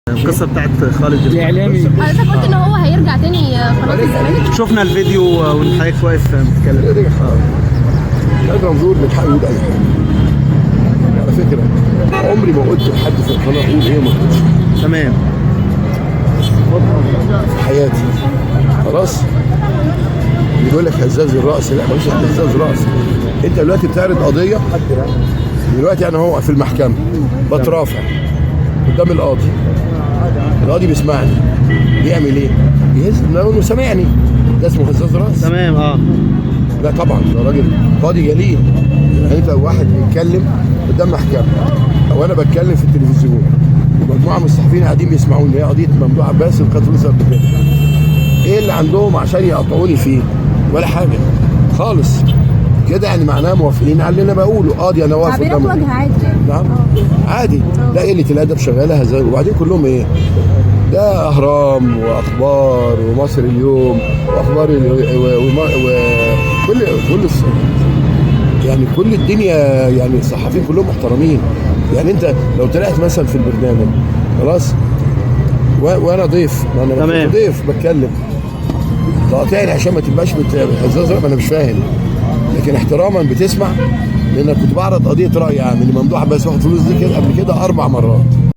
القصه بتاعت خالد الاعلامي. حضرتك قلت ان هو هيرجع تاني قناه الزمالك. شفنا الفيديو وان حضرتك واقف بتتكلم. هذا منظور من حقه يقول اي حاجه. على فكره عمري ما قلت لحد في القناه اقول ايه ما قلتش تمام. في حياتي. خلاص بيقول لك هزاز الراس، لا مش هزاز راس. انت دلوقتي بتعرض قضيه، دلوقتي انا هو في المحكمه بترافع قدام القاضي، القاضي بيسمعني بيعمل ايه؟ بيهز دماغه انه سامعني، ده اسمه هزاز راس. تمام. لا طبعا ده راجل قاضي جليل. يعني انت واحد بيتكلم قدام محكمه او انا بتكلم في التلفزيون ومجموعه من الصحفيين قاعدين بيسمعوني، هي قضيه ممدوح عباس اللي كانت لسه قبل كده، ايه اللي عندهم عشان يقطعوني فيه؟ ولا حاجه خالص كده. يعني معناها موافقين على اللي انا بقوله. قاضي انا واقف تعبيرات قدام وجه عادي. نعم عادي. لا قله الادب شغاله هزار. وبعدين كلهم ايه؟ ده اهرام واخبار ومصر اليوم واخبار وكل يعني كل الدنيا، يعني الصحفيين كلهم محترمين. يعني انت لو طلعت مثلا في البرنامج خلاص وانا ضيف، ما انا ضيف بتكلم، تقاطعني عشان ما تبقاش هزاز، ما انا مش فاهم، لكن احتراما بتسمع، لان كنت بعرض قضيه راي عام اللي ممدوح عباس واخد فلوس دي كده قبل كده 4 مرات.